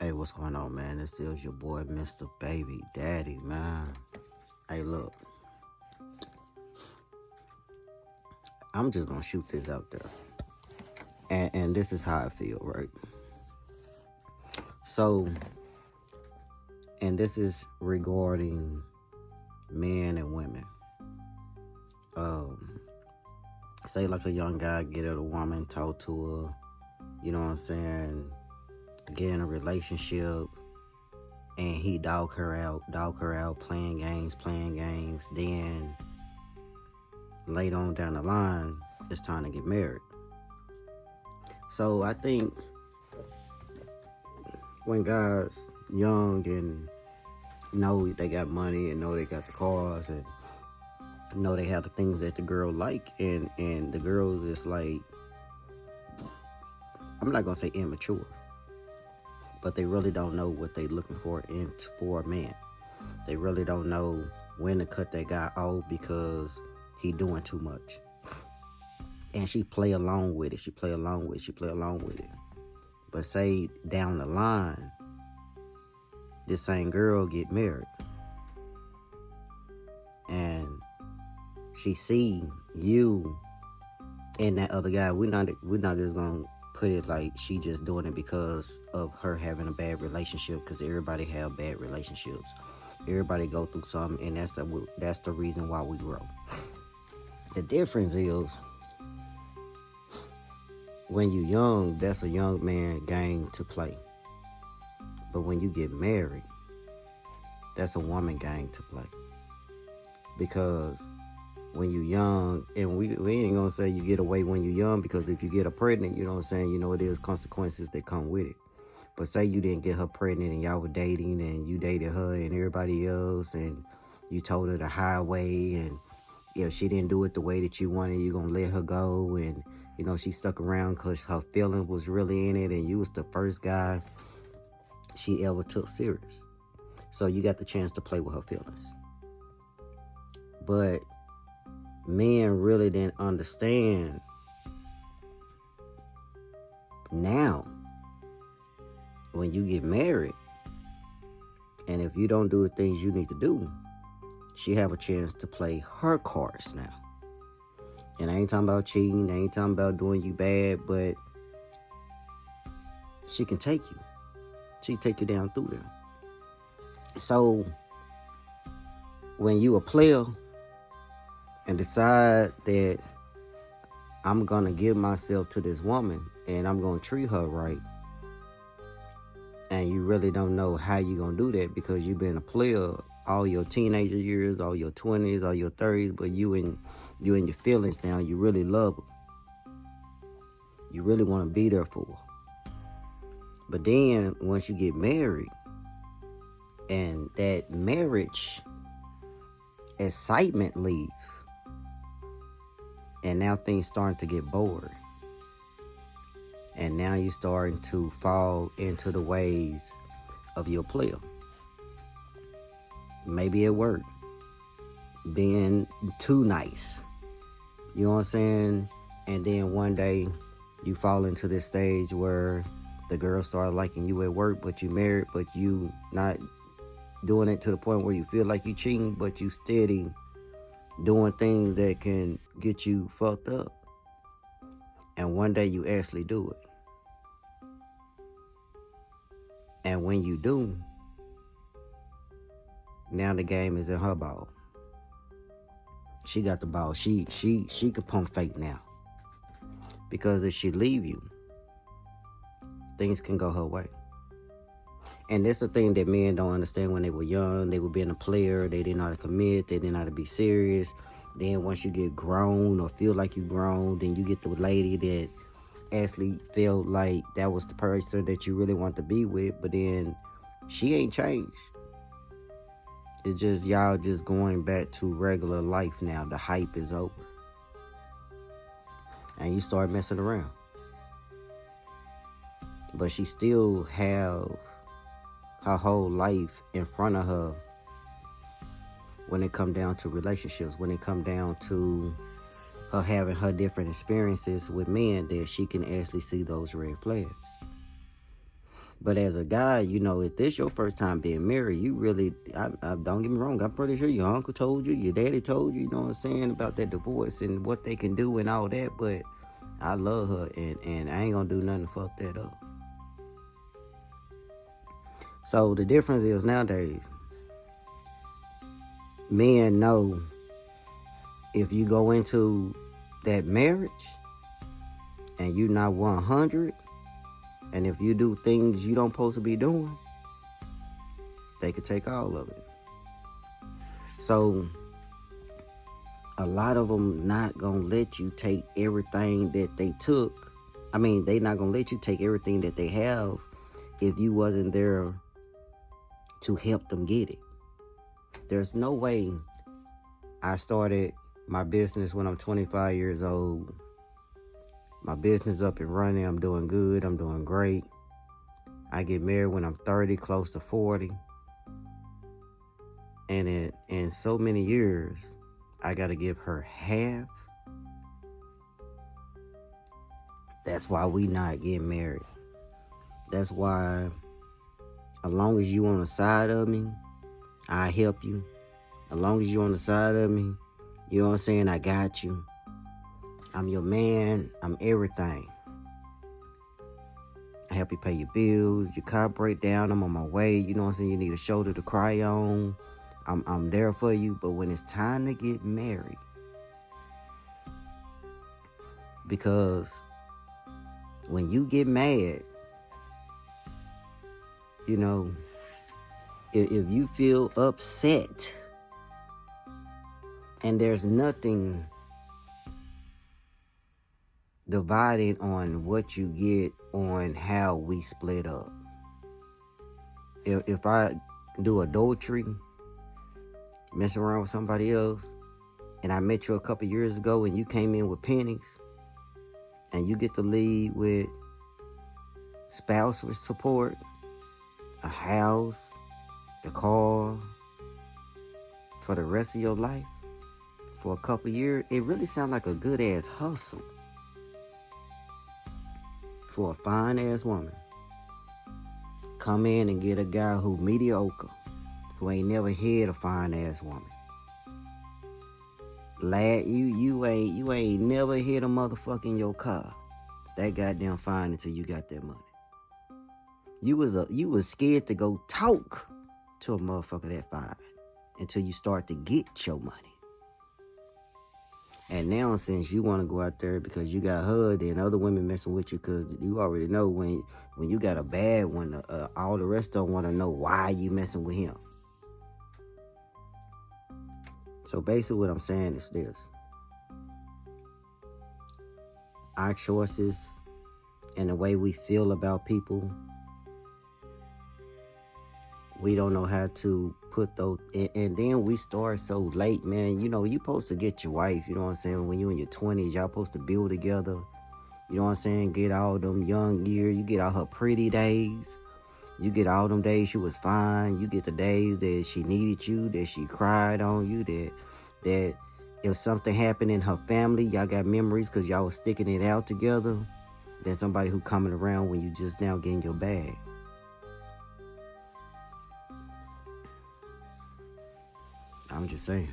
Hey, what's going on, man? This is your boy, Mr. Baby Daddy, man. Hey, look, I'm just gonna shoot this out there. And this is how I feel, right? So, and this is regarding men and women. Um, Say like a young guy get at a woman, talk to her, you know what I'm saying, get in a relationship, and he dog her out, playing games. Then later on down the line, it's time to get married. So I think when guys young and know they got money and know they got the cars and know they have the things that the girl like, and the girls is like, I'm not gonna say immature, but they really don't know what they looking for for a man. They really don't know when to cut that guy off because he doing too much. And she play along with it. But say down the line, this same girl get married, and she see you and that other guy. We're not just gonna put it like she just doing it because of her having a bad relationship, because everybody have bad relationships. Everybody go through something, and that's the reason why we grow. The difference is, when you young, that's a young man game to play. But when you get married, that's a woman game to play. Because when you young, and we ain't gonna say you get away when you young, because if you get her pregnant, you know what I'm saying, you know it is consequences that come with it. But say you didn't get her pregnant and y'all were dating and you dated her and everybody else, and you told her the highway, and if she didn't do it the way that you wanted, you gonna let her go, and you know she stuck around because her feeling was really in it, and you was the first guy she ever took serious. So you got the chance to play with her feelings. But men really didn't understand now, when you get married, and if you don't do the things you need to do, she have a chance to play her cards now. And I ain't talking about cheating, I ain't talking about doing you bad, but she can take you. She can take you down through there. So when you a player and decide that I'm gonna give myself to this woman and I'm gonna treat her right, and you really don't know how you gonna do that because you've been a player all your teenager years, all your 20s, all your 30s, but you in your feelings now, you really love her. You really want to be there for her. But then once you get married, and that marriage excitement leave, and now things starting to get bored, and now you're starting to fall into the ways of your player. Maybe at work, being too nice, you know what I'm saying? And then one day you fall into this stage where the girl started liking you at work, but you married, but you not doing it to the point where you feel like you cheating, but you steady doing things that can get you fucked up. And one day you actually do it. And when you do, now the game is in her ball. She got the ball. She could pump fake now. Because if she leave you, things can go her way. And that's the thing that men don't understand. When they were young, they were being a player. They didn't know how to commit. They didn't know how to be serious. Then once you get grown or feel like you grown, then you get the lady that actually felt like that was the person that you really want to be with. But then she ain't changed. It's just y'all just going back to regular life now. The hype is over. And you start messing around. But she still have her whole life in front of her when it come down to relationships, when it come down to her having her different experiences with men, that she can actually see those red flags. But as a guy, you know, if this your first time being married, you really, I don't get me wrong, I'm pretty sure your uncle told you, your daddy told you, you know what I'm saying, about that divorce and what they can do and all that. But I love her, and I ain't gonna do nothing to fuck that up. So the difference is nowadays, men know if you go into that marriage and you not 100, and if you do things you don't supposed to be doing, they could take all of it. So a lot of them not gonna let you take everything that they took. I mean, they not gonna let you take everything that they have if you wasn't there to help them get it. There's no way I started my business when I'm 25 years old. My business up and running. I'm doing good. I'm doing great. I get married when I'm 30, close to 40. And in so many years, I got to give her half. That's why we not getting married. That's why, as long as you on the side of me, I help you. As long as you on the side of me, you know what I'm saying, I got you. I'm your man. I'm everything. I help you pay your bills. Your car break down, I'm on my way. You know what I'm saying? You need a shoulder to cry on. I'm there for you. But when it's time to get married, because when you get mad, you know, if you feel upset and there's nothing dividing on what you get on how we split up. If I do adultery, mess around with somebody else, and I met you a couple years ago and you came in with pennies, and you get to lead with spouse support, a house, the car, for the rest of your life, for a couple years, it really sounds like a good ass hustle for a fine ass woman. Come in and get a guy who mediocre, who ain't never had a fine ass woman. Lad, you ain't never hit a motherfucker in your car that goddamn fine until you got that money. You was scared to go talk to a motherfucker that fine until you start to get your money. And now, since you want to go out there because you got her, then other women messing with you, because you already know when you got a bad one, all the rest of them want to know why you messing with him. So basically what I'm saying is this. Our choices and the way we feel about people, we don't know how to put those, and then we start so late, man. You know, you supposed to get your wife, you know what I'm saying, when you in your 20s, y'all supposed to build together, you know what I'm saying, get all them young years, you get all her pretty days, you get all them days she was fine, you get the days that she needed you, that she cried on you, that if something happened in her family, y'all got memories because y'all was sticking it out together, than somebody who coming around when you just now getting your bag. I'm just saying.